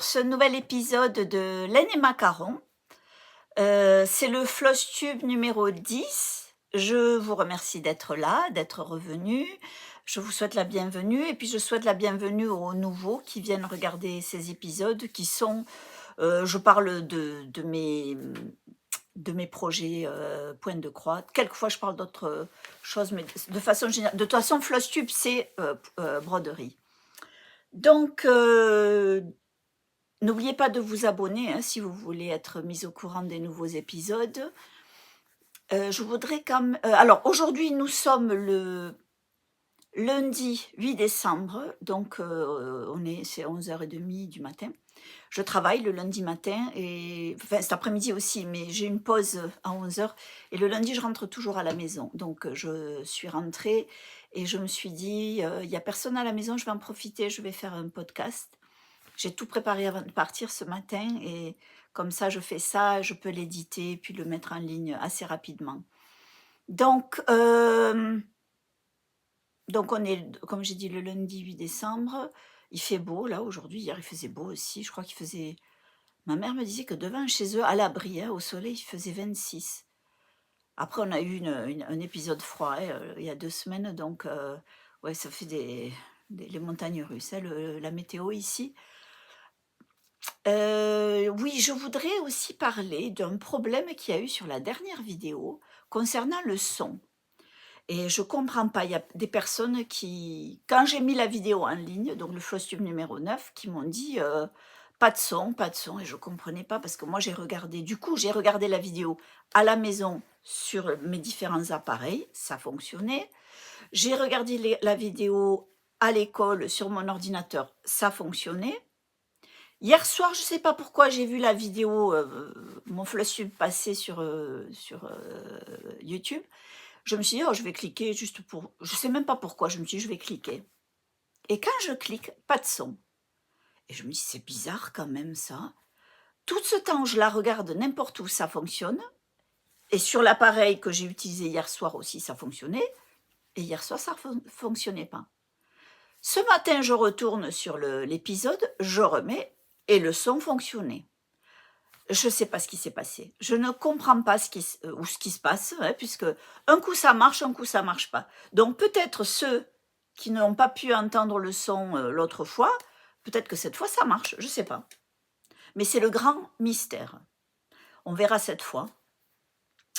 sur ce nouvel épisode de Laine et Macarons. C'est le Floss Tube numéro 10. Je vous remercie d'être là, d'être revenu. Je vous souhaite la bienvenue et puis je souhaite la bienvenue aux nouveaux qui viennent regarder ces épisodes qui sont, je parle de mes projets Pointe de Croix. Quelquefois je parle d'autres choses, mais de façon générale, de toute façon Floss Tube c'est broderie. Donc, n'oubliez pas de vous abonner hein, si vous voulez être mis au courant des nouveaux épisodes. Je voudrais alors, aujourd'hui, nous sommes le lundi 8 décembre, donc c'est 11h30 du matin. Je travaille le lundi matin, enfin cet après-midi aussi, mais j'ai une pause à 11h. Et le lundi, je rentre toujours à la maison. Donc, je suis rentrée et je me suis dit, il n'y a personne à la maison, je vais en profiter, je vais faire un podcast. J'ai tout préparé avant de partir ce matin et comme ça, je fais ça, je peux l'éditer puis le mettre en ligne assez rapidement. Donc on est, comme j'ai dit, le lundi 8 décembre. Il fait beau là aujourd'hui. Hier, il faisait beau aussi. Je crois qu'il faisait... Ma mère me disait que devant chez eux, à l'abri, au soleil, il faisait 26. Après, on a eu un épisode froid il y a 2 semaines. Donc, ouais, ça fait les montagnes russes, hein, la météo ici. Oui, je voudrais aussi parler d'un problème qu'il y a eu sur la dernière vidéo concernant le son. Et je comprends pas, il y a des personnes qui, quand j'ai mis la vidéo en ligne, donc le Floss Tube numéro 9, qui m'ont dit pas de son, pas de son, et je comprenais pas parce que moi j'ai regardé la vidéo à la maison sur mes différents appareils, ça fonctionnait. J'ai regardé la vidéo à l'école sur mon ordinateur, ça fonctionnait. Hier soir, je sais pas pourquoi, j'ai vu la vidéo, mon Floss Tube passer sur YouTube. Je me suis dit: «Oh, je vais cliquer juste pour», je sais même pas pourquoi, je me suis dit: «Je vais cliquer» et quand je clique, pas de son et je me dis: «C'est bizarre quand même ça». Tout ce temps, je la regarde n'importe où, ça fonctionne et sur l'appareil que j'ai utilisé hier soir aussi, ça fonctionnait et hier soir, ça fonctionnait pas. Ce matin, je retourne sur l'épisode, je remets et le son fonctionnait. Je ne sais pas ce qui s'est passé. Je ne comprends pas ce qui se passe, hein, puisque un coup ça marche, un coup ça marche pas. Donc peut-être ceux qui n'ont pas pu entendre le son l'autre fois, peut-être que cette fois ça marche, je ne sais pas. Mais c'est le grand mystère. On verra cette fois.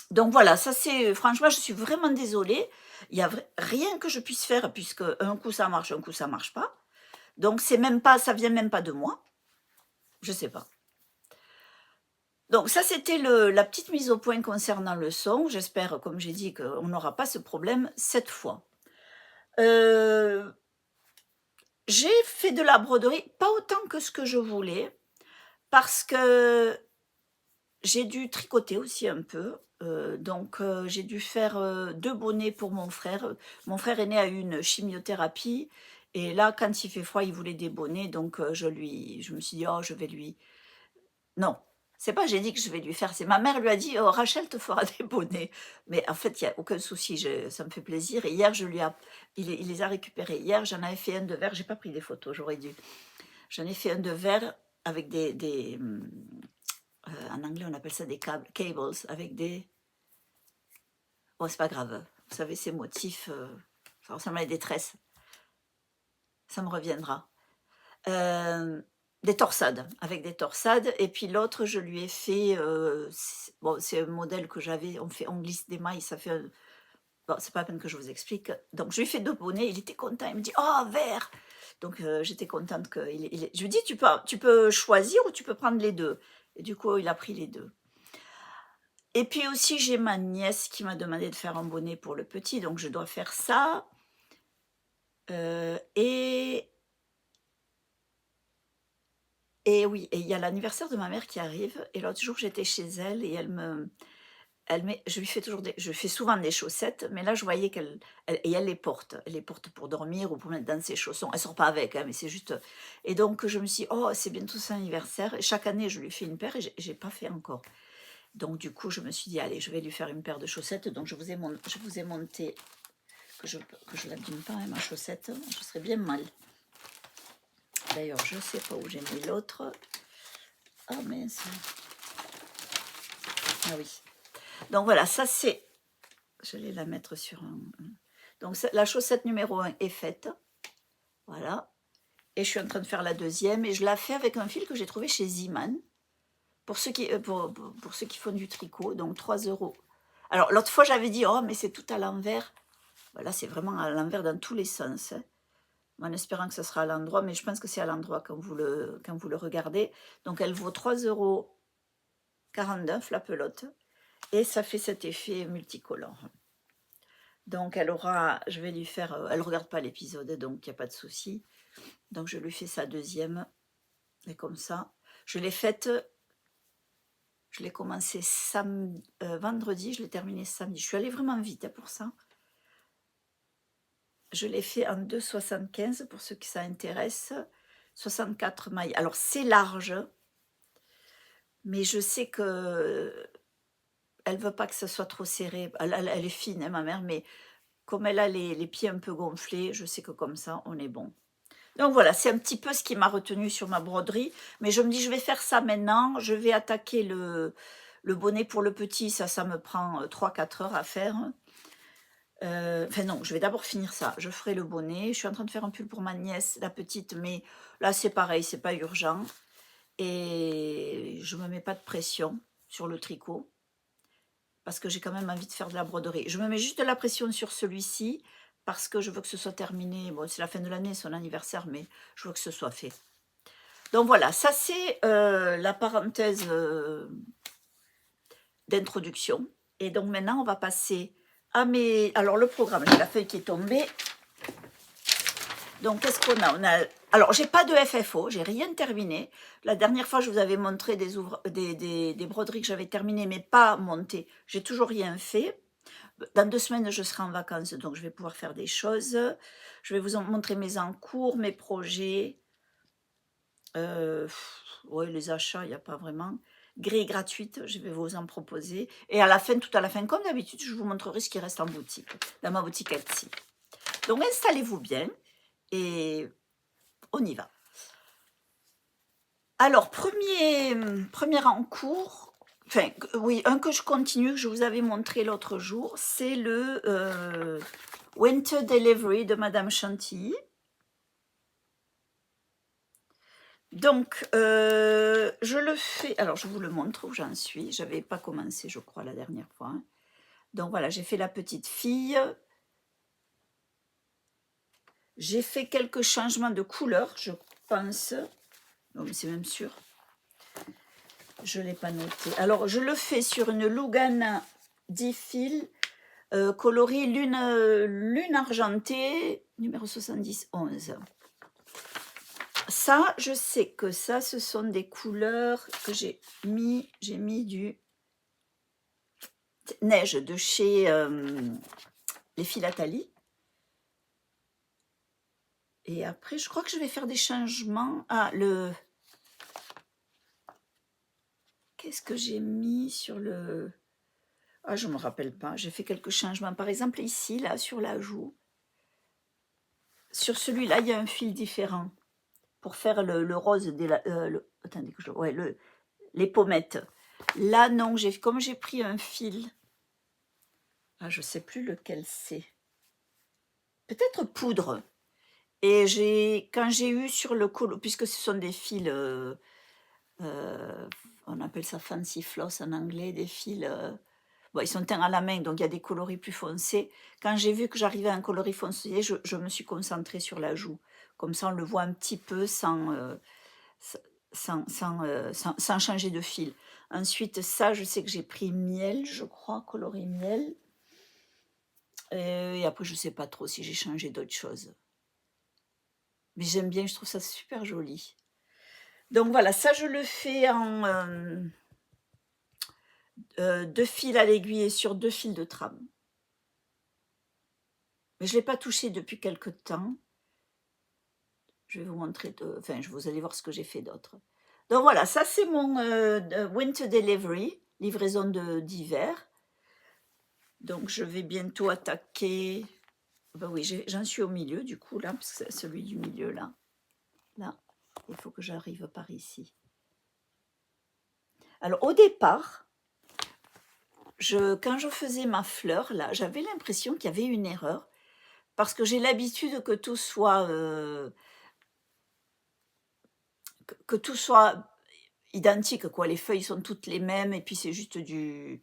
Donc voilà, ça c'est, franchement, je suis vraiment désolée. Il n'y a rien que je puisse faire, puisque un coup ça marche, un coup ça marche pas. Donc ça vient même pas de moi. Je ne sais pas. Donc ça, c'était la petite mise au point concernant le son. J'espère, comme j'ai dit, qu'on n'aura pas ce problème cette fois. J'ai fait de la broderie, pas autant que ce que je voulais, parce que j'ai dû tricoter aussi un peu. Donc j'ai dû faire 2 bonnets pour mon frère. Mon frère aîné a eu une chimiothérapie. Et là, quand il fait froid, il voulait des bonnets. Donc je me suis dit, oh, je vais lui... Non, c'est pas j'ai dit que je vais lui faire, c'est ma mère lui a dit: «Oh, Rachel te fera des bonnets». Mais en fait, il y a aucun souci, ça me fait plaisir et hier, il les a récupérés. Hier, j'en avais fait un de vert, j'ai pas pris des photos, j'aurais dû. J'en ai fait un de vert avec en anglais, on appelle ça des cables avec des... Bon, c'est pas grave, vous savez, ces motifs, ça ressemble à des tresses. Ça me reviendra. Des torsades, avec des torsades. Et puis l'autre, je lui ai fait, c'est un modèle que j'avais, on glisse des mailles, ça fait bon, c'est pas la peine que je vous explique. Donc je lui ai fait 2 bonnets, il était content, il me dit: «Oh, vert!» Donc j'étais contente que je lui dis: Tu peux choisir ou tu peux prendre les 2». Et du coup, il a pris les 2. Et puis aussi, j'ai ma nièce qui m'a demandé de faire un bonnet pour le petit, donc je dois faire ça. Et oui, et il y a l'anniversaire de ma mère qui arrive et l'autre jour, j'étais chez elle et je fais souvent des chaussettes, mais là, je voyais elle les porte. Elle les porte pour dormir ou pour mettre dans ses chaussons. Elle sort pas avec, hein, mais c'est juste... Et donc, je me suis dit: «Oh, c'est bientôt son anniversaire». Et chaque année, je lui fais une paire et j'ai pas fait encore. Donc, du coup, je me suis dit: «Allez, je vais lui faire une paire de chaussettes». Donc, je vous ai monté, que je l'abîme pas, hein, ma chaussette. Je serais bien mal. D'ailleurs, je ne sais pas où j'ai mis l'autre. Ah mince. Ah oui. Donc voilà, ça c'est... J'allais la mettre sur un... Donc la chaussette numéro 1 est faite. Voilà. Et je suis en train de faire la deuxième. Et je la fais avec un fil que j'ai trouvé chez Ziman. Pour ceux qui font du tricot. Donc 3 €. Alors l'autre fois j'avais dit, oh mais c'est tout à l'envers. Voilà, c'est vraiment à l'envers dans tous les sens. Hein. En espérant que ce sera à l'endroit. Mais je pense que c'est à l'endroit quand vous le regardez. Donc elle vaut 3,49 € la pelote. Et ça fait cet effet multicolore. Donc elle aura, je vais lui faire, elle ne regarde pas l'épisode, donc il n'y a pas de souci. Donc je lui fais sa deuxième, et comme ça. Je l'ai faite, je l'ai commencé vendredi, je l'ai terminé samedi. Je suis allée vraiment vite pour ça. Je l'ai fait en 2,75 pour ceux qui ça intéresse. 64 mailles. Alors c'est large, mais je sais que elle veut pas que ce soit trop serré. Elle est fine, hein, ma mère, mais comme elle a les pieds un peu gonflés, je sais que comme ça, on est bon. Donc voilà, c'est un petit peu ce qui m'a retenu sur ma broderie. Mais je me dis, je vais faire ça maintenant. Je vais attaquer le bonnet pour le petit. Ça me prend 3-4 heures à faire. Enfin non, je vais d'abord finir ça. Je ferai le bonnet. Je suis en train de faire un pull pour ma nièce, la petite. Mais là, c'est pareil, c'est pas urgent. Et je me mets pas de pression sur le tricot. Parce que j'ai quand même envie de faire de la broderie. Je me mets juste de la pression sur celui-ci. Parce que je veux que ce soit terminé. Bon, c'est la fin de l'année, son anniversaire, mais je veux que ce soit fait. Donc voilà, ça c'est la parenthèse d'introduction. Et donc maintenant, on va passer à mes... Alors le programme, j'ai la feuille qui est tombée. Donc qu'est-ce qu'on a? Alors, j'ai pas de FFO, j'ai rien terminé. La dernière fois, je vous avais montré des broderies que j'avais terminées, mais pas montées. J'ai toujours rien fait. Dans 2 semaines, je serai en vacances, donc je vais pouvoir faire des choses. Je vais vous montrer mes encours, mes projets. Oui, les achats, il n'y a pas vraiment. Grille gratuite, je vais vous en proposer. Et à la fin, tout à la fin, comme d'habitude, je vous montrerai ce qui reste en boutique, dans ma boutique Etsy. Donc, installez-vous bien et on y va. Alors, premier encours, enfin, oui, un que je continue, que je vous avais montré l'autre jour, c'est le Winter Delivery de Madame Chantilly. Donc, je le fais, alors je vous le montre où j'en suis, j'avais pas commencé je crois la dernière fois. Hein. Donc voilà, j'ai fait la petite fille. J'ai fait quelques changements de couleur, je pense. Non mais c'est même sûr. Je ne l'ai pas noté. Alors je le fais sur une Lugana 10 fils, coloris lune argentée, numéro 70-11. Ça, je sais que ça, ce sont des couleurs que j'ai mis du neige de chez les Philatali. Et après, je crois que je vais faire des changements. Ah, qu'est-ce que j'ai mis sur le... Ah, je ne me rappelle pas. J'ai fait quelques changements. Par exemple, ici, là, sur la joue. Sur celui-là, il y a un fil différent. Pour faire le rose attendez que je... Ouais, les pommettes. Là, non, comme j'ai pris un fil... Ah, je ne sais plus lequel c'est. Peut-être poudre. Et quand j'ai eu sur le colo, puisque ce sont des fils, on appelle ça fancy floss en anglais, des fils, bon, ils sont teints à la main, donc il y a des coloris plus foncés. Quand j'ai vu que j'arrivais à un coloris foncé, je me suis concentrée sur la joue. Comme ça, on le voit un petit peu sans changer de fil. Ensuite, ça, je sais que j'ai pris miel, je crois, coloris miel. Et après, je ne sais pas trop si j'ai changé d'autres choses. Mais j'aime bien, je trouve ça super joli. Donc voilà, ça je le fais en 2 fils à l'aiguille et sur 2 fils de trame. Mais je ne l'ai pas touché depuis quelque temps. Je vais vous montrer, vous allez voir ce que j'ai fait d'autre. Donc voilà, ça c'est mon Winter Delivery, livraison d'hiver. Donc je vais bientôt attaquer... Ben oui, j'en suis au milieu du coup là, parce que c'est celui du milieu là. Là. Il faut que j'arrive par ici. Alors, au départ, quand je faisais ma fleur, là, j'avais l'impression qu'il y avait une erreur, parce que j'ai l'habitude que tout soit... que tout soit identique, quoi. Les feuilles sont toutes les mêmes, et puis c'est juste du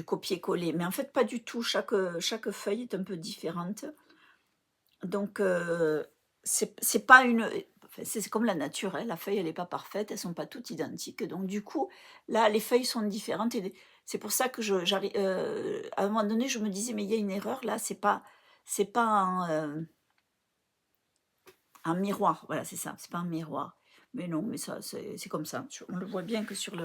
copier-coller. Mais en fait, pas du tout. Chaque feuille est un peu différente. Donc, c'est pas une... enfin, c'est comme la nature, hein, la feuille, elle n'est pas parfaite, elles sont pas toutes identiques. Donc, du coup, là, les feuilles sont différentes. Et c'est pour ça que j'arrive... à un moment donné, je me disais, mais il y a une erreur, là, c'est pas un miroir. Voilà, c'est ça, c'est pas un miroir. Mais non, mais ça, c'est comme ça. On le voit bien que sur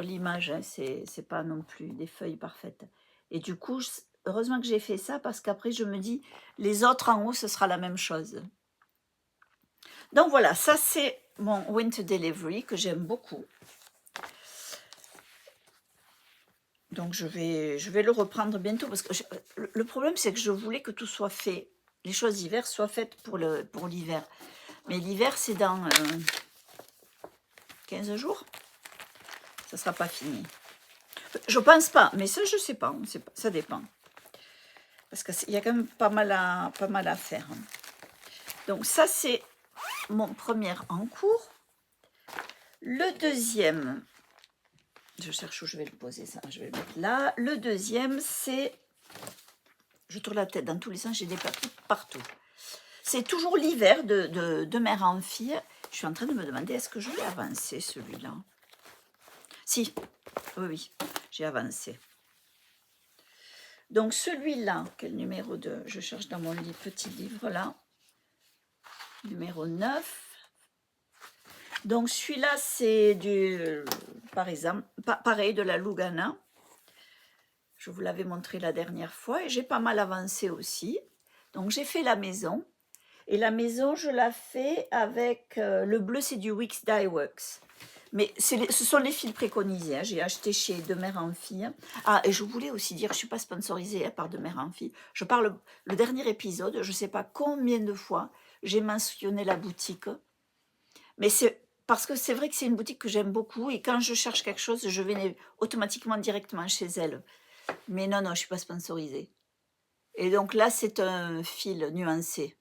l'image, hein, c'est pas non plus des feuilles parfaites. Et du coup, heureusement que j'ai fait ça, parce qu'après, je me dis, les autres en haut, ce sera la même chose. Donc voilà, ça c'est mon Winter Delivery que j'aime beaucoup. Donc je vais le reprendre bientôt, parce que le problème, c'est que je voulais que tout soit fait, les choses d'hiver soient faites pour l'hiver. Mais l'hiver, c'est dans 15 jours. Ça sera pas fini. Je pense pas, mais ça, je sais pas, ça dépend. Parce qu'il y a quand même pas mal à faire. Donc ça, c'est mon premier en cours. Le deuxième, je cherche où je vais le poser, ça, je vais le mettre là. Le deuxième, c'est... Je tourne la tête dans tous les sens, j'ai des papiers partout. C'est toujours l'hiver de mère en fille. Je suis en train de me demander, est-ce que je vais avancer celui-là? Si, oui, j'ai avancé. Donc celui-là, quel numéro 2? Je cherche dans mon petit livre là. Numéro 9. Donc celui-là, c'est par exemple, pareil, de la Lugana. Je vous l'avais montré la dernière fois et j'ai pas mal avancé aussi. Donc j'ai fait la maison. Et la maison, je la fais avec le bleu, c'est du Wix Dye Works. Mais ce sont les fils préconisés. Hein. J'ai acheté chez De Mère en Fille. Ah, et je voulais aussi dire, je ne suis pas sponsorisée par De Mère en Fille. Je parle, le dernier épisode, je ne sais pas combien de fois j'ai mentionné la boutique. Mais c'est parce que c'est vrai que c'est une boutique que j'aime beaucoup. Et quand je cherche quelque chose, je vais automatiquement directement chez elle. Mais non, je ne suis pas sponsorisée. Et donc là, c'est un fil nuancé.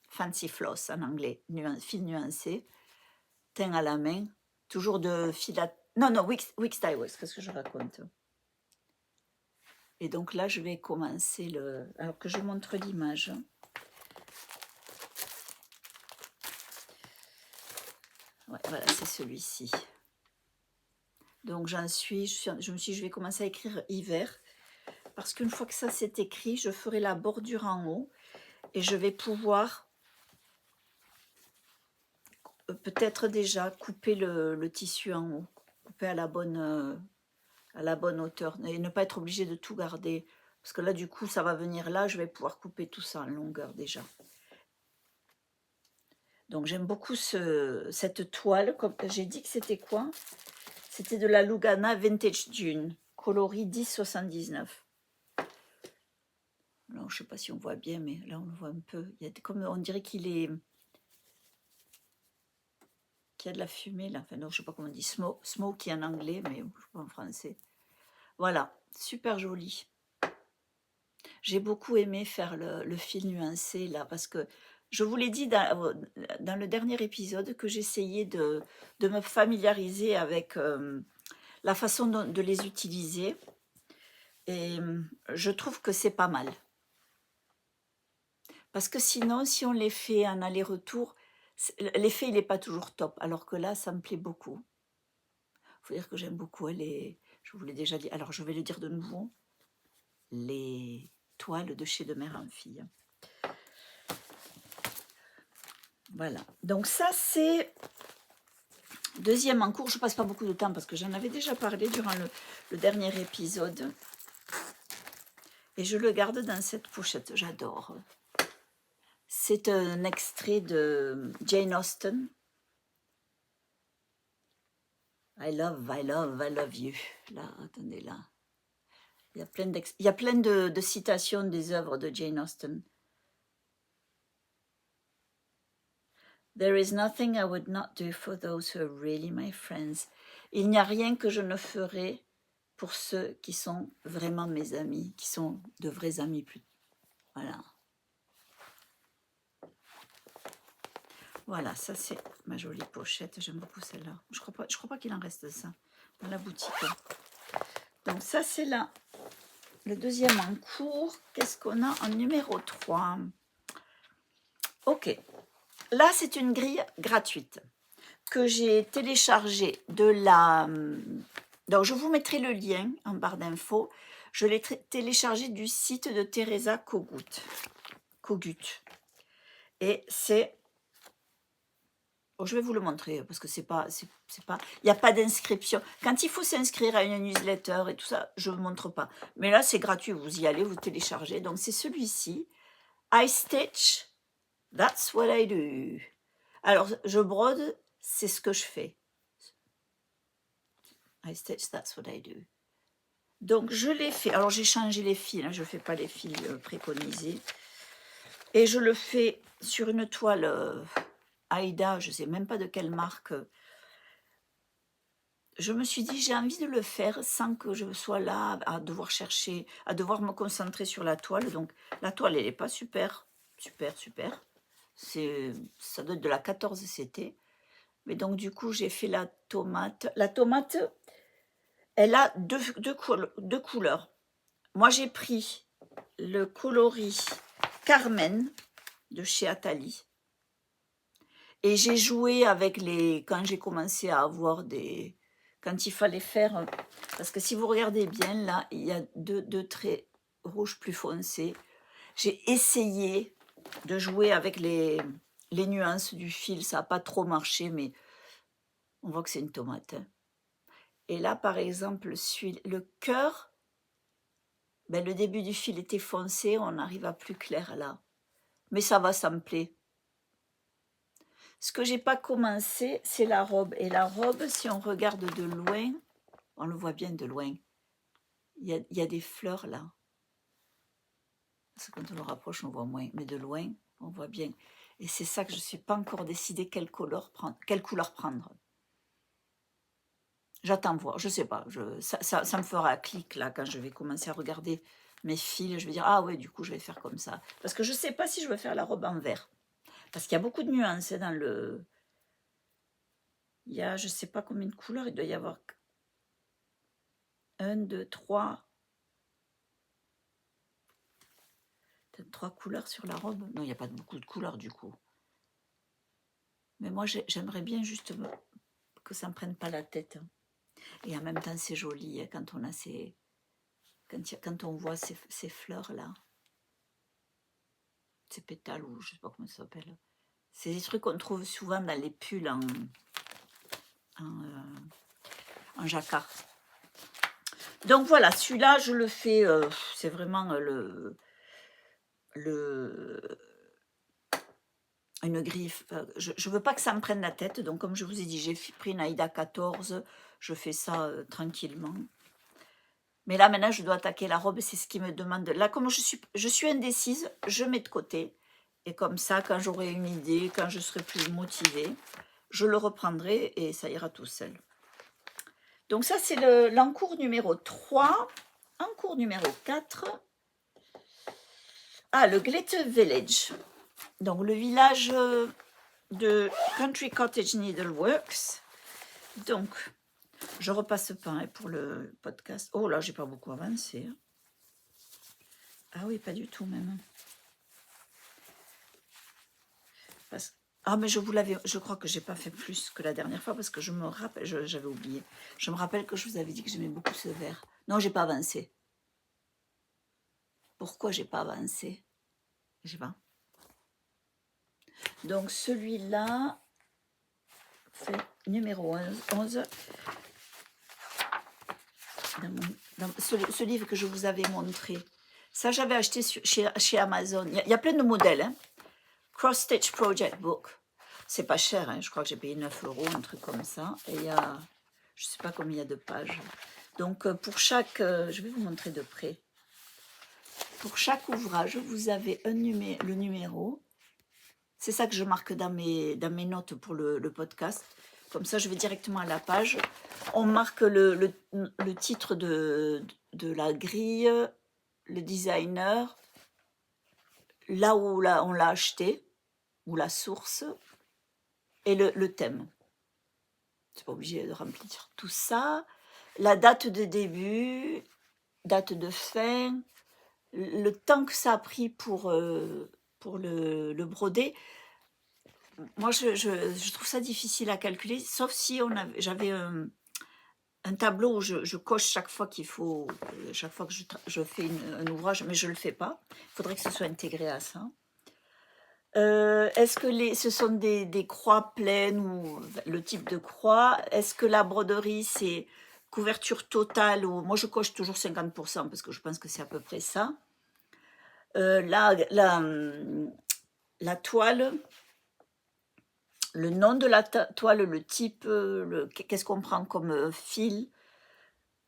Fancy floss en anglais, fil nuancé, teint à la main, toujours de fil à... Non, Wix Dye Works, qu'est-ce que je raconte? Et donc là, je vais commencer alors que je montre l'image. Ouais, voilà, c'est celui-ci. Donc je me suis dit, je vais commencer à écrire hiver, parce qu'une fois que ça c'est écrit, je ferai la bordure en haut, et je vais pouvoir peut-être déjà couper le tissu en haut, couper à la bonne hauteur, et ne pas être obligé de tout garder, parce que là du coup ça va venir là, je vais pouvoir couper tout ça en longueur déjà. Donc j'aime beaucoup cette toile, comme j'ai dit que c'était quoi? C'était de la Lugana Vintage Dune, coloris 1079. Alors je sais pas si on voit bien, mais là on le voit un peu. Il y a comme, on dirait qu'il y a de la fumée là, enfin non, je sais pas comment on dit, smoky en anglais, mais je sais pas en français. Voilà, super joli. J'ai beaucoup aimé faire le fil nuancé là, parce que je vous l'ai dit dans le dernier épisode que j'essayais de me familiariser avec la façon de les utiliser, et je trouve que c'est pas mal. Parce que sinon, si on les fait en aller-retour, l'effet il n'est pas toujours top, alors que là, ça me plaît beaucoup. Il faut dire que j'aime beaucoup, je vous l'ai déjà dit, alors je vais le dire de nouveau, les toiles de chez De Mère en Fille. Voilà, donc ça c'est deuxième en cours. Je passe pas beaucoup de temps parce que j'en avais déjà parlé durant le dernier épisode. Et je le garde dans cette pochette, j'adore. C'est un extrait de Jane Austen. I love you. Là, attendez là. Il y a plein de citations des œuvres de Jane Austen. There is nothing I would not do for those who are really my friends. Il n'y a rien que je ne ferai pour ceux qui sont vraiment mes amis, qui sont de vrais amis. Voilà. Voilà, ça c'est ma jolie pochette. J'aime beaucoup celle-là. Je crois pas qu'il en reste ça dans la boutique. Donc ça c'est là. Le deuxième en cours. Qu'est-ce qu'on a en numéro 3? Ok. Là, c'est une grille gratuite que j'ai téléchargée de la... Donc, je vous mettrai le lien en barre d'infos. Je l'ai téléchargée du site de Teresa Kogut. Et c'est... Oh, je vais vous le montrer parce que c'est pas... Il n'y a pas d'inscription. Quand il faut s'inscrire à une newsletter et tout ça, je ne montre pas. Mais là, c'est gratuit. Vous y allez, vous téléchargez. Donc, c'est celui-ci. I Stitch, that's what I do. Alors, je brode, c'est ce que je fais. I stitch, that's what I do. Donc, je l'ai fait. Alors, j'ai changé les fils. Hein, je ne fais pas les fils préconisés. Et je le fais sur une toile Aïda, je ne sais même pas de quelle marque. Je me suis dit, j'ai envie de le faire sans que je sois là à devoir chercher, à devoir me concentrer sur la toile. Donc, la toile, elle n'est pas super. Ça doit être de la 14 CT. Mais donc, du coup, j'ai fait la tomate. La tomate, elle a deux couleurs. Moi, j'ai pris le coloris Carmen de chez Atali. Et j'ai joué avec les... Quand j'ai commencé à avoir des... Quand il fallait faire... Parce que si vous regardez bien, là, il y a deux traits rouges plus foncés. J'ai essayé de jouer avec les nuances du fil. Ça n'a pas trop marché, mais on voit que c'est une tomate. Hein. Et là, par exemple, le cœur, ben, le début du fil était foncé, on arrive à plus clair là. Mais ça va, ça me plaît. Ce que j'ai pas commencé, c'est la robe. Et la robe, si on regarde de loin, on le voit bien de loin. Il y a des fleurs là. Parce que quand on le rapproche, on voit moins. Mais de loin, on voit bien. Et c'est ça que je ne suis pas encore décidé quelle couleur prendre. J'attends voir, je sais pas. Ça me fera clic là quand je vais commencer à regarder mes fils. Je vais dire, ah ouais, du coup, je vais faire comme ça. Parce que je ne sais pas si je veux faire la robe en vert. Parce qu'il y a beaucoup de nuances dans le... Il y a, je ne sais pas combien de couleurs, il doit y avoir 1, 2, 3. Peut-être 3 couleurs sur la robe. Non, il n'y a pas beaucoup de couleurs du coup. Mais moi, j'aimerais bien justement que ça ne me prenne pas la tête. Et en même temps, c'est joli hein, quand on a quand on voit ces fleurs-là. Ces pétales, ou je ne sais pas comment ça s'appelle. C'est des trucs qu'on trouve souvent dans les pulls en jacquard. Donc voilà, celui-là, je le fais, c'est vraiment une griffe. Je ne veux pas que ça me prenne la tête, donc comme je vous ai dit, j'ai pris une Aïda 14, je fais ça tranquillement. Mais là, maintenant, je dois attaquer la robe, c'est ce qui me demande. Là, comme je suis indécise, je mets de côté. Et comme ça, quand j'aurai une idée, quand je serai plus motivée, je le reprendrai et ça ira tout seul. Donc ça, c'est l'encours numéro 3. Encours numéro 4. Ah, le Glitter Village. Donc, le village de Country Cottage Needleworks. Donc, je repasse pas hein, pour le podcast. Oh là, j'ai pas beaucoup avancé. Ah oui, pas du tout même. Ah, mais je crois que j'ai pas fait plus que la dernière fois parce que je me rappelle, j'avais oublié. Je me rappelle que je vous avais dit que j'aimais beaucoup ce vert. Non, j'ai pas avancé. Pourquoi j'ai pas avancé? Je sais pas. Donc celui-là, c'est numéro 11. Dans ce livre que je vous avais montré. Ça, j'avais acheté chez Amazon. Il y a plein de modèles. Hein. Cross Stitch Project Book. C'est pas cher, hein. Je crois que j'ai payé 9 €, un truc comme ça. Et il y a, je sais pas combien il y a de pages. Donc pour chaque, je vais vous montrer de près. Pour chaque ouvrage, vous avez le numéro. C'est ça que je marque dans mes notes pour le podcast. Comme ça, je vais directement à la page. On marque le titre de la grille, le designer, là où on l'a acheté, ou la source, et le thème. C'est pas obligé de remplir tout ça. La date de début, date de fin, le temps que ça a pris pour le broder. Moi, je trouve ça difficile à calculer, sauf si j'avais un tableau où je coche chaque fois qu'il faut, chaque fois que je fais un ouvrage, mais je ne le fais pas. Il faudrait que ce soit intégré à ça. Est-ce que ce sont des croix pleines ou le type de croix? Est-ce que la broderie, c'est couverture totale ou moi je coche toujours 50% parce que je pense que c'est à peu près ça. La toile, le nom de la toile, le type, qu'est-ce qu'on prend comme fil?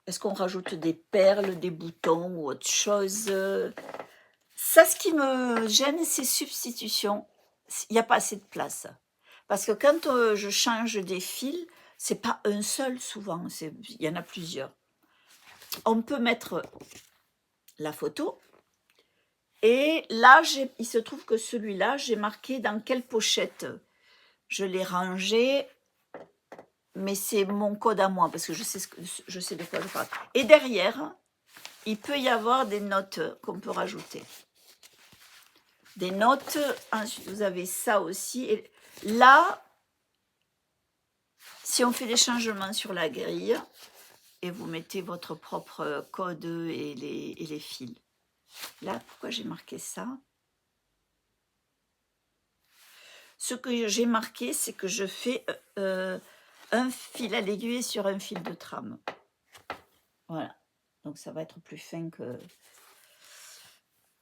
Est-ce qu'on rajoute des perles, des boutons ou autre chose? Ça, ce qui me gêne, c'est substitution. Il n'y a pas assez de place. Parce que quand je change des fils, c'est pas un seul souvent, il y en a plusieurs. On peut mettre la photo. Et là, il se trouve que celui-là, j'ai marqué dans quelle pochette je l'ai rangé. Mais c'est mon code à moi, parce que je sais de quoi je parle. Et derrière, il peut y avoir des notes qu'on peut rajouter. Des notes, ensuite vous avez ça aussi. Et là, si on fait des changements sur la grille, et vous mettez votre propre code et les fils. Là, pourquoi j'ai marqué ça? Ce que j'ai marqué, c'est que je fais un fil à l'aiguille sur un fil de trame. Voilà. Donc ça va être plus fin que...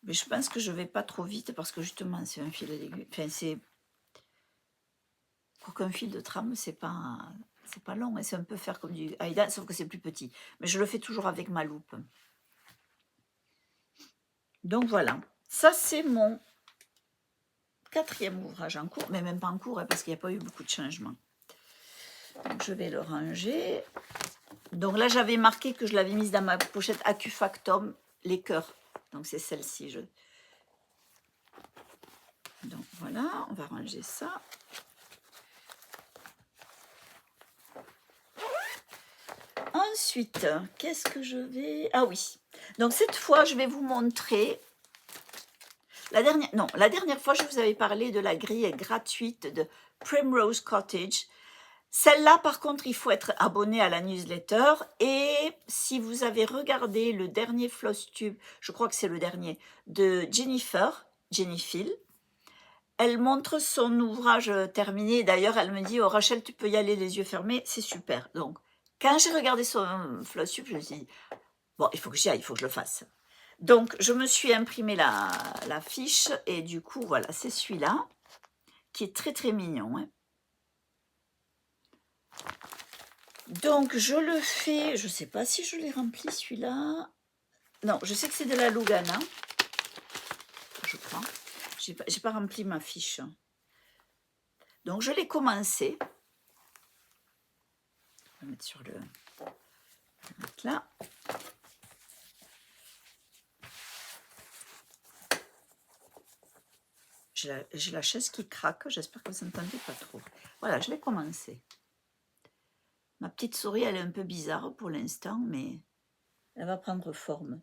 Mais je pense que je ne vais pas trop vite parce que justement, c'est un fil à l'aiguille. Enfin, c'est... Quoiqu'un fil de trame, c'est pas long. Et c'est un peu faire comme du Aïda, sauf que c'est plus petit. Mais je le fais toujours avec ma loupe. Donc voilà. Ça, c'est mon 4e ouvrage en cours. Mais même pas en cours, hein, parce qu'il n'y a pas eu beaucoup de changements. Donc je vais le ranger. Donc là, j'avais marqué que je l'avais mise dans ma pochette Acufactum, les cœurs. Donc c'est celle-ci. Donc voilà, on va ranger ça. Ensuite, qu'est-ce que je vais... Ah oui, donc cette fois, je vais vous montrer... La dernière fois, je vous avais parlé de la grille gratuite de Primrose Cottage. Celle-là, par contre, il faut être abonné à la newsletter. Et si vous avez regardé le dernier Flosstube, je crois que c'est le dernier, de Jenny Phil, elle montre son ouvrage terminé. D'ailleurs, elle me dit, oh Rachel, tu peux y aller les yeux fermés, c'est super. Donc, quand j'ai regardé son Flosstube, je me suis dit, bon, il faut que j'y aille, il faut que je le fasse. Donc, je me suis imprimé la fiche et du coup, voilà, c'est celui-là qui est très, très mignon. Hein. Donc, je le fais, je ne sais pas si je l'ai rempli celui-là. Non, je sais que c'est de la Lugana, je crois. Je n'ai pas rempli ma fiche. Donc, je l'ai commencé. On va mettre sur le... Je vais mettre là. J'ai la chaise qui craque, j'espère que vous n'entendez pas trop. Voilà, je l'ai commencé. Ma petite souris, elle est un peu bizarre pour l'instant, mais elle va prendre forme.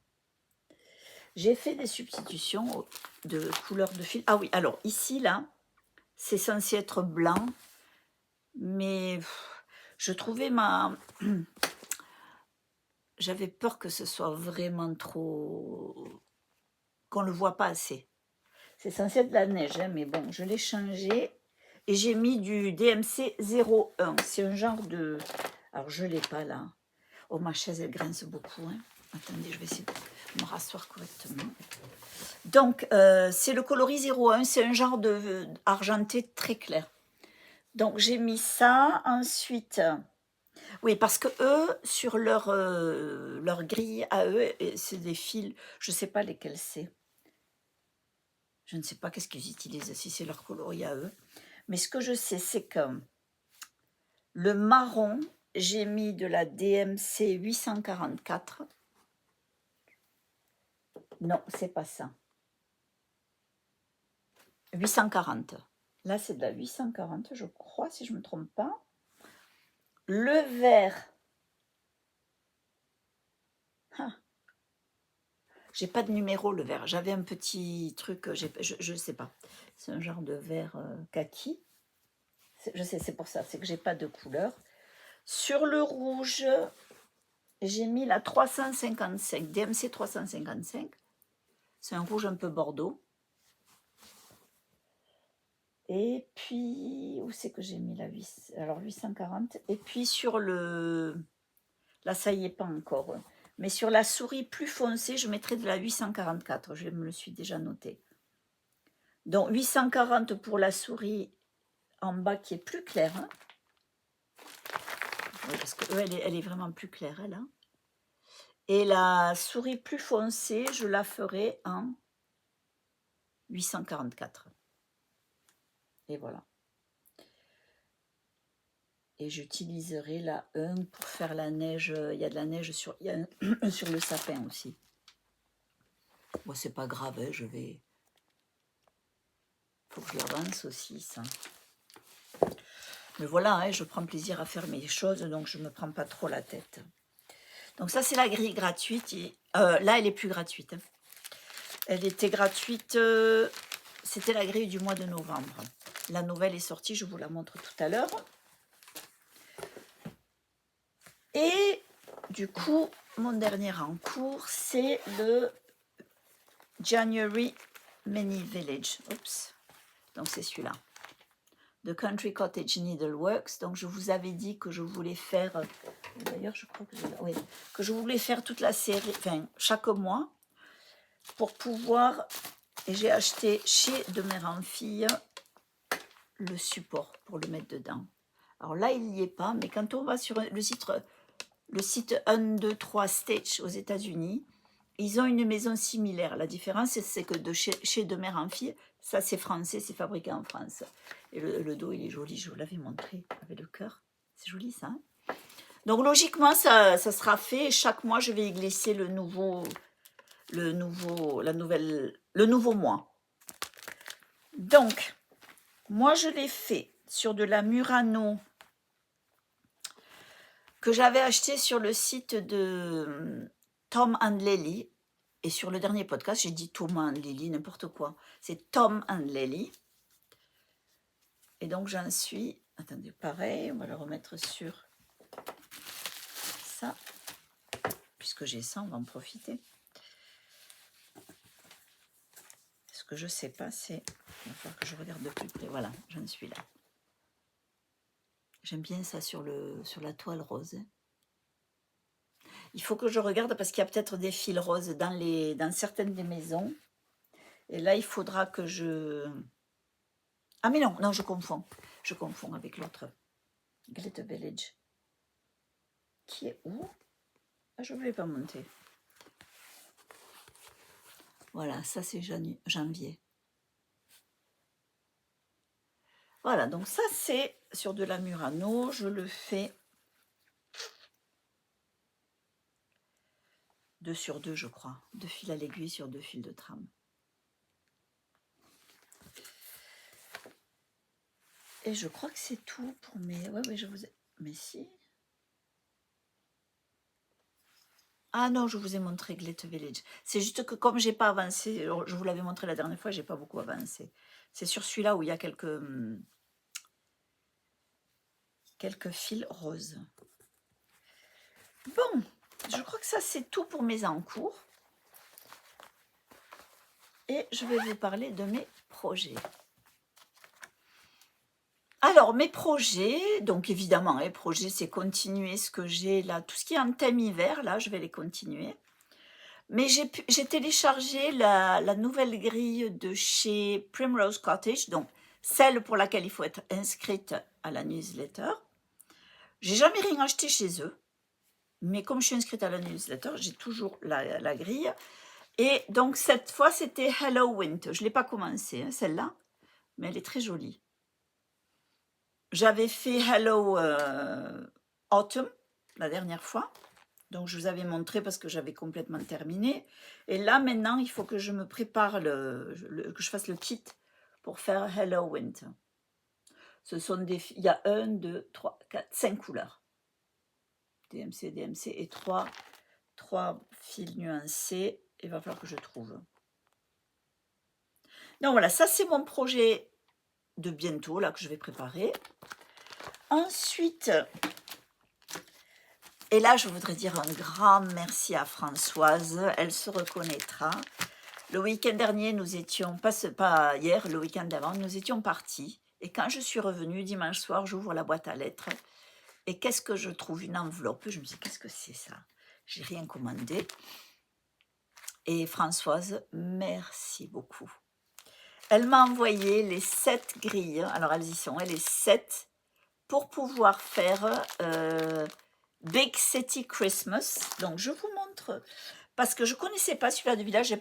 J'ai fait des substitutions de couleurs de fil. Ah oui, alors ici, là, c'est censé être blanc, mais je trouvais j'avais peur que ce soit vraiment trop... qu'on ne le voit pas assez. C'est censé être de la neige, hein, mais bon, je l'ai changé. Et j'ai mis du DMC 01. C'est un genre de... Alors, je ne l'ai pas là. Oh, ma chaise, elle grince beaucoup. Hein. Attendez, je vais essayer de me rasseoir correctement. Donc, c'est le coloris 01. C'est un genre de argenté très clair. Donc, j'ai mis ça. Ensuite, oui, parce que eux, sur leur grille à eux, c'est des fils, je ne sais pas lesquels c'est. Je ne sais pas qu'est-ce qu'ils utilisent, si c'est leur coloris à eux. Mais ce que je sais, c'est que le marron, j'ai mis de la DMC 844. Non, c'est pas ça. 840. Là, c'est de la 840, je crois, si je ne me trompe pas. Le vert. Ah. J'ai pas de numéro, le vert. J'avais un petit truc, je ne sais pas. C'est un genre de vert kaki. Je sais, c'est pour ça, c'est que j'ai pas de couleur. Sur le rouge, j'ai mis la 355, DMC 355. C'est un rouge un peu bordeaux. Et puis, où c'est que j'ai mis la 8, alors 840. Et puis sur le... Là, ça y est pas encore. Mais sur la souris plus foncée, je mettrai de la 844. Je me le suis déjà noté. Donc 840 pour la souris en bas qui est plus claire. Hein. Oui, parce que elle est vraiment plus claire, elle. Hein. Et la souris plus foncée, je la ferai en 844. Et voilà. Et j'utiliserai la 1 pour faire la neige. Il y a de la neige sur le sapin aussi. Bon, c'est pas grave, hein, je vais... Faut que je l'avance aussi, ça. Mais voilà, hein, je prends plaisir à faire mes choses, donc je ne me prends pas trop la tête. Donc ça, c'est la grille gratuite. Et, là, elle est plus gratuite. Hein. Elle était gratuite, c'était la grille du mois de novembre. La nouvelle est sortie, je vous la montre tout à l'heure. Et du coup, mon dernier en cours, c'est le January Mini Village. Oups. Donc c'est celui-là. The Country Cottage Needleworks. Donc je vous avais dit que je voulais faire, d'ailleurs je crois que oui, que je voulais faire toute la série, enfin chaque mois, pour pouvoir, et j'ai acheté chez de mère en fille le support pour le mettre dedans. Alors là il n'y est pas, mais quand on va sur le site 1, 2, 3 Stitch aux États-Unis, ils ont une maison similaire. La différence, c'est que chez de mère en fille, ça c'est français, c'est fabriqué en France. Et le dos, il est joli, je vous l'avais montré avec le cœur. C'est joli ça. Hein. Donc logiquement, ça sera fait. Chaque mois, je vais y glisser le nouveau mois. Donc, moi, je l'ai fait sur de la Murano que j'avais acheté sur le site de Tom and Lily. Et sur le dernier podcast, j'ai dit Tom and Lily, n'importe quoi. C'est Tom and Lily. Et donc, j'en suis... Attendez, pareil, on va le remettre sur ça. Puisque j'ai ça, on va en profiter. Ce que je ne sais pas, c'est... Il va falloir que je regarde de plus près. Voilà, j'en suis là. J'aime bien ça sur la toile rose. Il faut que je regarde parce qu'il y a peut-être des fils roses dans certaines des maisons. Et là, il faudra que je... Ah mais non, je confonds. Je confonds avec l'autre. Glitter Village. Qui est où? Ah, je ne voulais pas monter. Voilà, ça c'est janvier. Voilà, donc ça c'est sur de la Murano. Je le fais 2 sur 2, je crois. 2 fils à l'aiguille sur 2 fils de trame. Et je crois que c'est tout pour mes... Ouais, je vous ai... Mais si... Ah non, je vous ai montré Glitter Village. C'est juste que comme j'ai pas avancé, je vous l'avais montré la dernière fois, j'ai pas beaucoup avancé. C'est sur celui-là où il y a quelques fils roses. Bon, je crois que ça c'est tout pour mes encours. Et je vais vous parler de mes projets. Alors, mes projets, donc évidemment, les projets, c'est continuer ce que j'ai là. Tout ce qui est en thème hiver, là, je vais les continuer. Mais j'ai téléchargé la nouvelle grille de chez Primrose Cottage, donc celle pour laquelle il faut être inscrite à la newsletter. J'ai jamais rien acheté chez eux, mais comme je suis inscrite à la newsletter, j'ai toujours la grille. Et donc cette fois, c'était Hello Winter. Je ne l'ai pas commencé, hein, celle-là, mais elle est très jolie. J'avais fait Hello Autumn la dernière fois. Donc je vous avais montré parce que j'avais complètement terminé. Et là maintenant, il faut que je me prépare, que je fasse le kit pour faire Hello Winter. Ce sont il y a 1, 2, 3, 4, 5 couleurs. DMC, DMC et 3 fils nuancés. Il va falloir que je trouve. Donc voilà, ça c'est mon projet de bientôt, là, que je vais préparer. Ensuite, et là je voudrais dire un grand merci à Françoise, elle se reconnaîtra. Le week-end dernier, nous étions, pas hier, le week-end d'avant, nous étions partis. Et quand je suis revenue, dimanche soir, j'ouvre la boîte à lettres. Et qu'est-ce que je trouve? Une enveloppe. Je me dis, qu'est-ce que c'est ça? J'ai rien commandé. Et Françoise, merci beaucoup. Elle m'a envoyé les 7 grilles. Alors, elles y sont, les 7 pour pouvoir faire Big City Christmas. Donc, je vous montre, parce que je ne connaissais pas celui-là de village.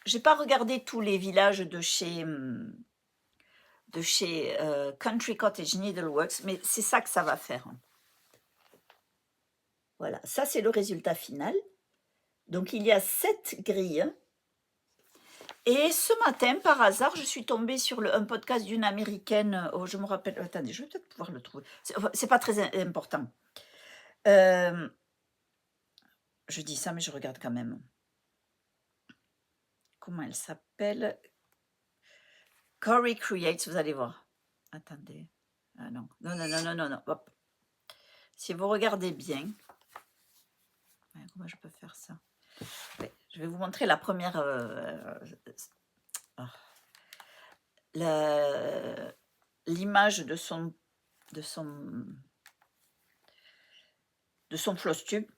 J'ai pas regardé tous les villages de chez Country Cottage Needleworks, mais c'est ça que ça va faire. Voilà, ça c'est le résultat final. Donc il y a 7 grilles. Et ce matin, par hasard, je suis tombée sur un podcast d'une américaine. Oh, je me rappelle. Attendez, je vais peut-être pouvoir le trouver. C'est pas très important. Je dis ça, mais je regarde quand même. Comment elle s'appelle? Corey Creates, vous allez voir. Attendez. Ah non, non, non, non, non, non, non. Hop. Si vous regardez bien, comment je peux faire ça? Ouais, je vais vous montrer la première. L'image de son floss tube.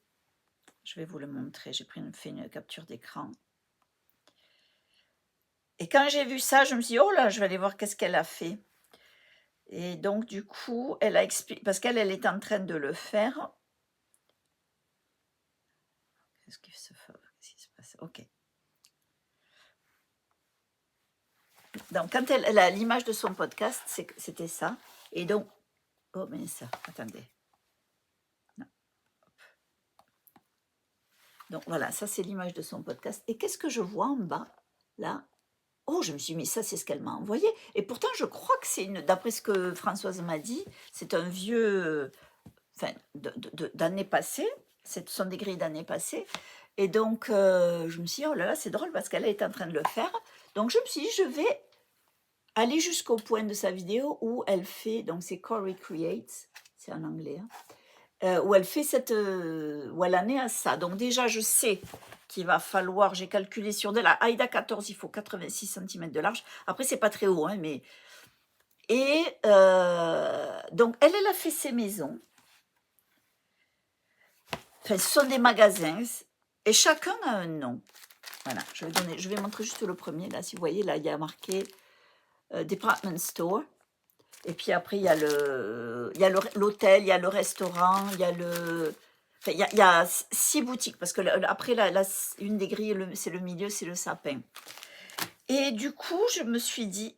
Je vais vous le montrer. J'ai fait une capture d'écran. Et quand j'ai vu ça, je me suis dit, oh là, je vais aller voir qu'est-ce qu'elle a fait. Et donc, du coup, elle a expliqué, parce qu'elle est en train de le faire. Qu'est-ce qui se passe? Ok. Donc, quand elle a l'image de son podcast, c'était ça. Et donc, oh, mais ça, attendez. Non. Donc, voilà, ça, c'est l'image de son podcast. Et qu'est-ce que je vois en bas, là? Oh, je me suis dit, mais ça, c'est ce qu'elle m'a envoyé. Et pourtant, je crois que c'est d'après ce que Françoise m'a dit, c'est un vieux, enfin, d'années passées. Ce sont des grilles d'années passées. Et donc, je me suis dit, oh là là, c'est drôle parce qu'elle est en train de le faire. Donc, je me suis dit, je vais aller jusqu'au point de sa vidéo où elle fait, donc c'est Corey Creates, c'est en anglais, hein, où elle fait où elle en est à ça. Donc, déjà, je sais qu'il va falloir, j'ai calculé sur de la Aida 14, il faut 86 cm de large. Après, c'est pas très haut, hein, mais... Et donc, elle a fait ses maisons. Enfin, ce sont des magasins, et chacun a un nom. Voilà, je vais montrer juste le premier, là, si vous voyez, là, il y a marqué Department Store. Et puis après, il y a l'hôtel, il y a le restaurant, il y a le... Enfin, il y a 6 boutiques, parce que après, une des grilles, c'est le milieu, c'est le sapin. Et du coup, je me suis dit,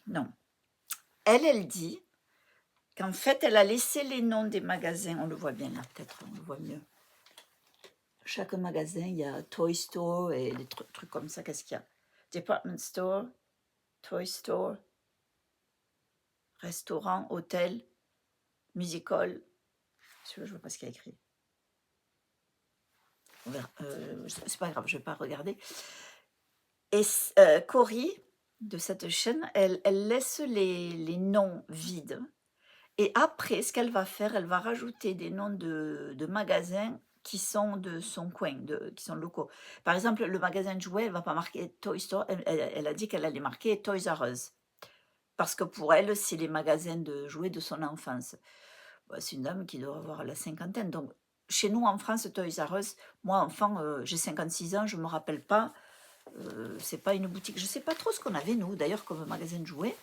non, elle dit qu'en fait, elle a laissé les noms des magasins, on le voit bien là, peut-être, on le voit mieux. Chaque magasin, il y a Toy Store et des trucs comme ça, qu'est-ce qu'il y a? Department Store, Toy Store, restaurant, hôtel, musical. Celui-là, je ne vois pas ce qu'il y a écrit. C'est pas grave, je ne vais pas regarder. Et Cory, de cette chaîne, elle laisse les noms vides. Et après, ce qu'elle va faire, elle va rajouter des noms de magasins qui sont de son coin, qui sont locaux. Par exemple, le magasin de jouets, elle ne va pas marquer Toy Store. Elle a dit qu'elle allait marquer Toys R Us. Parce que pour elle, c'est les magasins de jouets de son enfance. C'est une dame qui doit avoir la cinquantaine. Donc, chez nous, en France, Toys R Us, moi, enfant, j'ai 56 ans, je ne me rappelle pas. C'est pas une boutique. Je ne sais pas trop ce qu'on avait, nous, d'ailleurs, comme magasin de jouets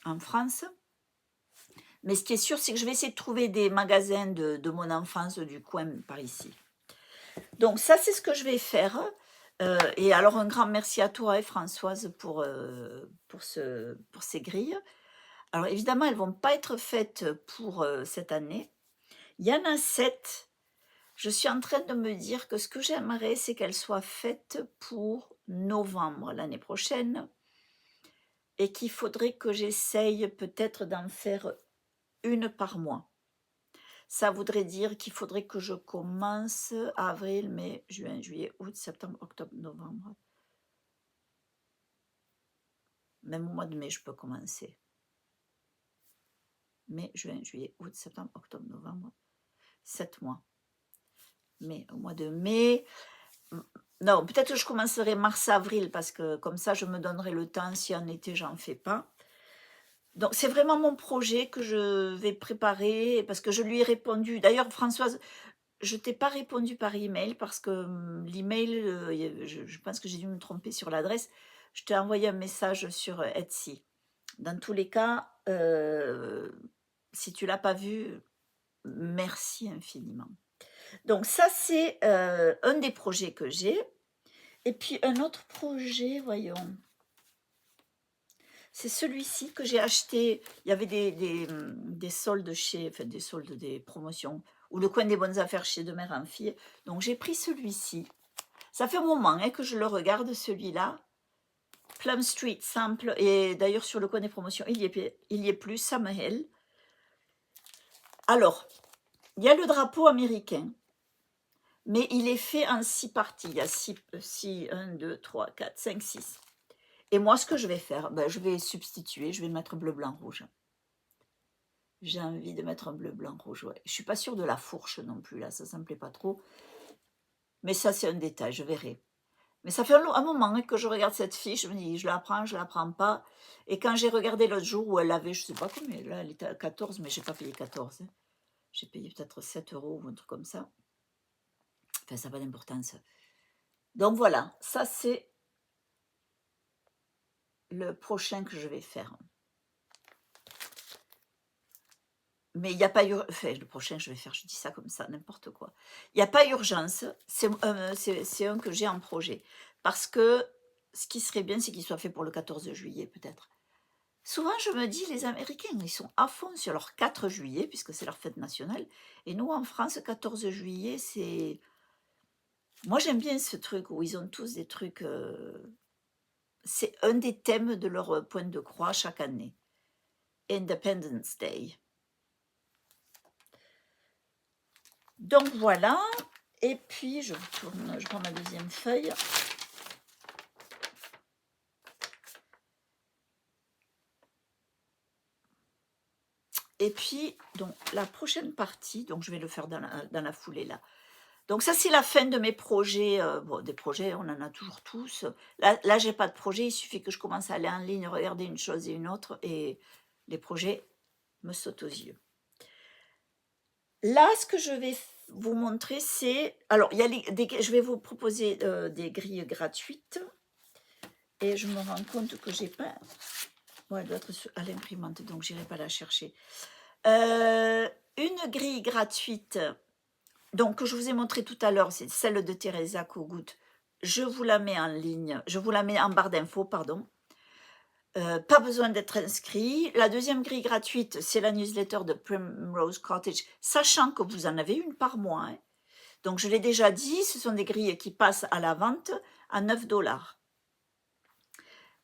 en France. Mais ce qui est sûr, c'est que je vais essayer de trouver des magasins de mon enfance du coin par ici. Donc, ça, c'est ce que je vais faire. Et alors un grand merci à toi, Françoise, pour ces grilles. Alors évidemment, elles vont pas être faites pour, cette année. Il y en a 7. Je suis en train de me dire que ce que j'aimerais, c'est qu'elles soient faites pour novembre l'année prochaine et qu'il faudrait que j'essaye peut-être d'en faire une par mois. Ça voudrait dire qu'il faudrait que je commence avril, mai, juin, juillet, août, septembre, octobre, novembre. Même au mois de mai, je peux commencer. Mai, juin, juillet, août, septembre, octobre, novembre. 7 mois. Mais au mois de mai, non, peut-être que je commencerai mars-avril parce que comme ça, je me donnerai le temps si en été, j'en fais pas. Donc, c'est vraiment mon projet que je vais préparer parce que je lui ai répondu. D'ailleurs, Françoise, je t'ai pas répondu par email parce que l'email, je pense que j'ai dû me tromper sur l'adresse. Je t'ai envoyé un message sur Etsy. Dans tous les cas, si tu l'as pas vu, merci infiniment. Donc ça, c'est un des projets que j'ai. Et puis un autre projet, voyons, c'est celui-ci que j'ai acheté. Il y avait des soldes enfin des soldes, des promotions, ou le coin des bonnes affaires chez De Mère en Fille. Donc j'ai pris celui-ci. Ça fait un moment que je le regarde, celui-là. Plum Street Sample. Et d'ailleurs, sur le coin des promotions, il y est plus, Summerhill. Alors, il y a le drapeau américain. Mais il est fait en 6 parties. Il y a 6, 1, 2, 3, 4, 5, 6. Et moi, ce que je vais faire, je vais substituer, je vais mettre bleu, blanc, rouge. J'ai envie de mettre un bleu, blanc, rouge, ouais. Je suis pas sûre de la fourche non plus, là, ça me plaît pas trop. Mais ça, c'est un détail, je verrai. Mais ça fait un moment que je regarde cette fiche, je me dis, je la prends pas. Et quand j'ai regardé l'autre jour où elle avait, je sais pas combien, là, elle était à 14, mais j'ai pas payé 14. J'ai payé peut-être 7 € ou un truc comme ça. Enfin, ça n'a pas d'importance. Donc voilà, ça c'est le prochain que je vais faire. Mais il n'y a pas enfin, le prochain je vais faire, je dis ça comme ça, n'importe quoi. Il n'y a pas urgence, c'est un que j'ai en projet. Parce que ce qui serait bien, c'est qu'il soit fait pour le 14 juillet peut-être. Souvent, je me dis, les Américains, ils sont à fond sur leur 4 juillet, puisque c'est leur fête nationale. Et nous, en France, 14 juillet, c'est... Moi, j'aime bien ce truc où ils ont tous des trucs... C'est un des thèmes de leur point de croix chaque année. Independence Day. Donc voilà, et puis je prends ma deuxième feuille. Et puis, donc la prochaine partie, donc je vais le faire dans la foulée là. Donc ça, c'est la fin de mes projets. Bon, des projets, on en a toujours tous. Là j'ai pas de projet, il suffit que je commence à aller en ligne, regarder une chose et une autre, et les projets me sautent aux yeux. Là, ce que je vais vous montrer, c'est... Alors, il y a je vais vous proposer des grilles gratuites. Et je me rends compte que j'ai pas... Ouais, elle doit être à l'imprimante, donc j'irai pas la chercher. Une grille gratuite, donc que je vous ai montré tout à l'heure, c'est celle de Teresa Kogut. Je vous la mets en ligne, je vous la mets en barre d'infos, pardon. Pas besoin d'être inscrit. La deuxième grille gratuite, c'est la newsletter de Primrose Cottage, sachant que vous en avez une par mois. Hein. Donc, je l'ai déjà dit, ce sont des grilles qui passent à la vente à 9 $.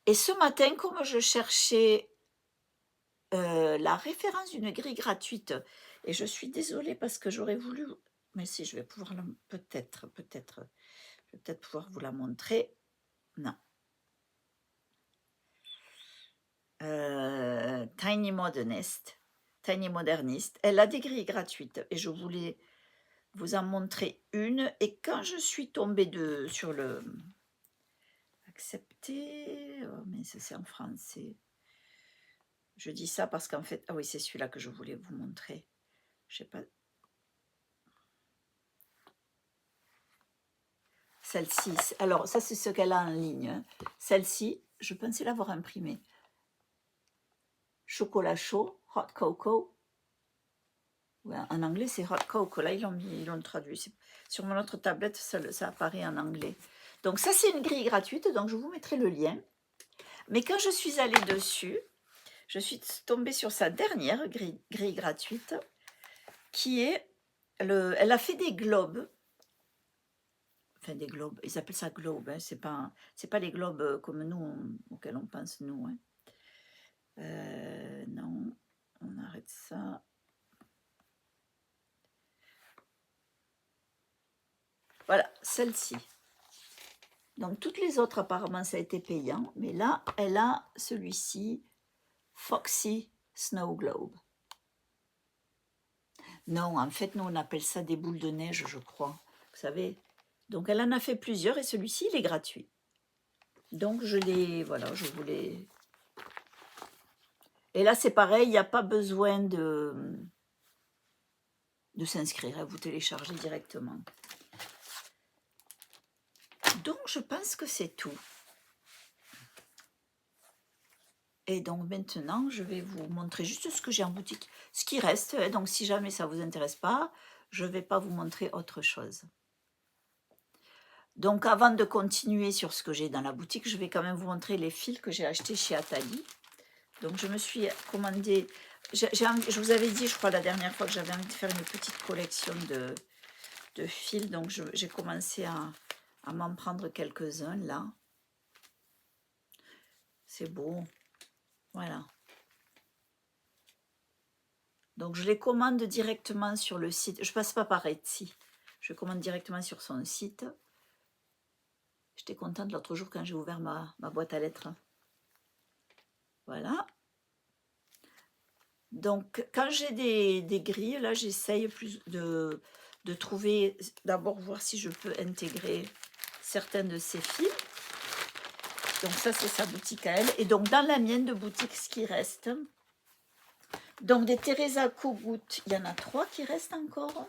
Et ce matin, comme je cherchais la référence d'une grille gratuite, et je suis désolée parce que j'aurais voulu... Mais si, je vais pouvoir peut-être, je vais peut-être pouvoir vous la montrer. Non. Tiny Modernist. Tiny Modernist. Elle a des grilles gratuites et je voulais vous en montrer une. Et quand je suis tombée sur le... Accepter... Oh, mais c'est en français. Je dis ça parce qu'en fait... Ah oui, c'est celui-là que je voulais vous montrer. Je sais pas... Celle-ci, alors ça c'est ce qu'elle a en ligne. Hein. Celle-ci, je pensais l'avoir imprimée. Chocolat chaud, hot cocoa. Ouais, en anglais c'est hot cocoa. Là ils l'ont traduit. Sur mon autre tablette, ça apparaît en anglais. Donc ça, c'est une grille gratuite, donc je vous mettrai le lien. Mais quand je suis allée dessus, je suis tombée sur sa dernière grille gratuite, qui est, elle a fait des globes, enfin des globes, ils appellent ça globe, hein, c'est pas les globes comme nous, auxquels on pense nous. Hein. Non, on arrête ça. Voilà, celle-ci. Donc toutes les autres apparemment ça a été payant, mais là elle a celui-ci, Foxy Snow Globe. Non, en fait nous on appelle ça des boules de neige je crois, vous savez. Donc elle en a fait plusieurs et celui-ci il est gratuit. Donc je l'ai, voilà, je voulais... Et là c'est pareil, il n'y a pas besoin de s'inscrire, hein, vous téléchargez directement. Donc je pense que c'est tout. Et donc maintenant, je vais vous montrer juste ce que j'ai en boutique, ce qui reste. Donc si jamais ça ne vous intéresse pas, je ne vais pas vous montrer autre chose. Donc avant de continuer sur ce que j'ai dans la boutique, je vais quand même vous montrer les fils que j'ai achetés chez Atali. Donc je me suis commandé, je vous avais dit je crois la dernière fois que j'avais envie de faire une petite collection de fils. Donc j'ai commencé à m'en prendre quelques-uns là. C'est beau, voilà. Donc, je les commande directement sur le site. Je ne passe pas par Etsy. Je commande directement sur son site. J'étais contente l'autre jour quand j'ai ouvert ma boîte à lettres. Voilà. Donc, quand j'ai des grilles, là, j'essaye plus de trouver, d'abord voir si je peux intégrer certains de ces fils. Donc, ça, c'est sa boutique à elle. Et donc, dans la mienne de boutique, ce qui reste... Donc, des Teresa Kogut, il y en a 3 qui restent encore.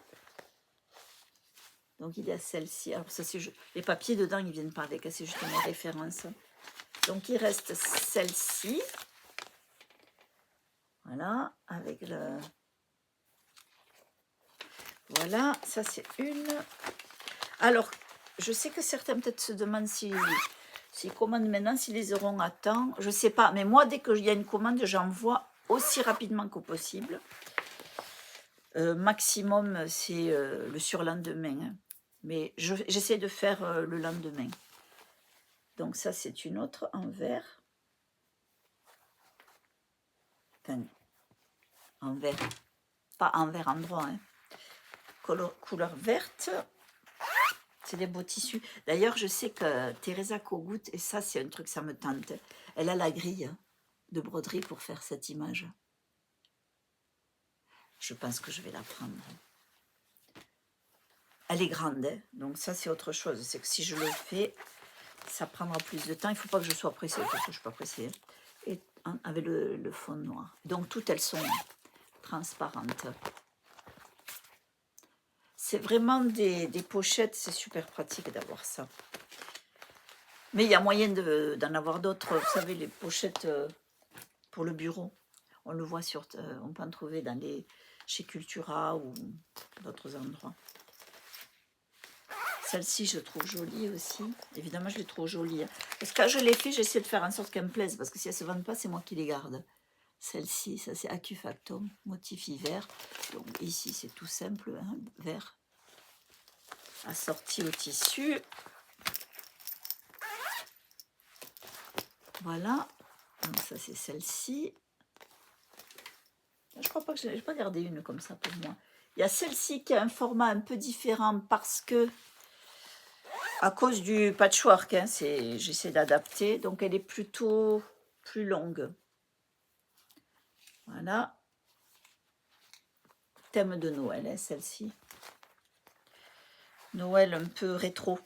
Donc, il y a celle-ci. Alors, ça, c'est les papiers dedans, ils viennent pas avec. C'est juste mes références. Donc, il reste celle-ci. Voilà, avec le... Voilà, ça, c'est une. Alors, je sais que certains peut-être se demandent s'ils commandent maintenant, s'ils les auront à temps. Je ne sais pas. Mais moi, dès qu'il y a une commande, j'envoie aussi rapidement que possible. Maximum, c'est le surlendemain. Hein. Mais j'essaie de faire le lendemain. Donc ça, c'est une autre en vert. Enfin, en vert. Pas en vert endroit. Hein. Couleur verte. C'est des beaux tissus. D'ailleurs, je sais que Teresa Kogut, et ça, c'est un truc, ça me tente. Elle a la grille de broderie pour faire cette image. Je pense que je vais la prendre. Elle est grande, hein. Donc ça, c'est autre chose. C'est que si je le fais, ça prendra plus de temps. Il ne faut pas que je sois pressée, parce que je ne suis pas pressée. Et avec le fond noir. Donc toutes elles sont transparentes. C'est vraiment des pochettes, c'est super pratique d'avoir ça. Mais il y a moyen d'en avoir d'autres. Vous savez, les pochettes pour le bureau. On le voit on peut en trouver chez Cultura ou d'autres endroits. Celle-ci, je trouve jolie aussi. Évidemment, je les trouve jolies. Hein. Parce que quand je les fais, j'essaie de faire en sorte qu'elles me plaisent. Parce que si elles ne se vendent pas, c'est moi qui les garde. Celle-ci, ça c'est Acufactum, motif hiver. Donc ici, c'est tout simple, hein, vert. Assorti au tissu. Voilà. Donc ça, c'est celle-ci. Je crois pas que je n'ai pas gardé une comme ça pour moi. Il y a celle-ci qui a un format un peu différent parce que, à cause du patchwork, hein, j'essaie d'adapter. Donc, elle est plutôt plus longue. Voilà. Thème de Noël, hein, celle-ci. Noël un peu rétro.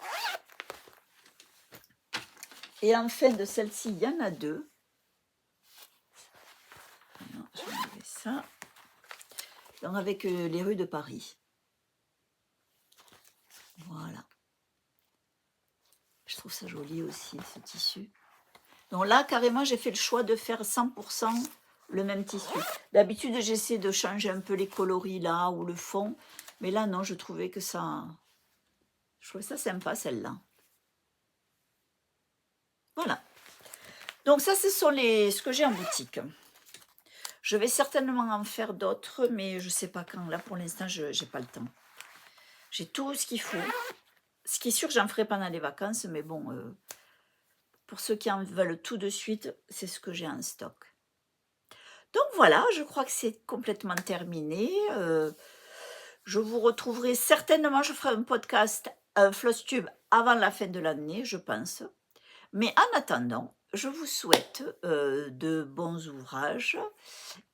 Et enfin, de celle-ci, il y en a 2. Alors, je vais enlever ça. Donc, avec les rues de Paris. Voilà. Je trouve ça joli aussi, ce tissu. Donc là, carrément, j'ai fait le choix de faire 100% le même tissu. D'habitude, j'essaie de changer un peu les coloris là ou le fond. Mais là, non, je trouvais que ça... Je trouvais ça sympa, celle-là. Donc ça, ce sont ce que j'ai en boutique. Je vais certainement en faire d'autres, mais je ne sais pas quand. Là, pour l'instant, je n'ai pas le temps. J'ai tout ce qu'il faut. Ce qui est sûr, j'en ferai pendant les vacances, mais bon, pour ceux qui en veulent tout de suite, c'est ce que j'ai en stock. Donc voilà, je crois que c'est complètement terminé. Je vous retrouverai certainement, je ferai un podcast, Flosstube avant la fin de l'année, je pense. Mais en attendant, je vous souhaite de bons ouvrages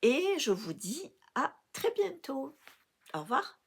et je vous dis à très bientôt. Au revoir.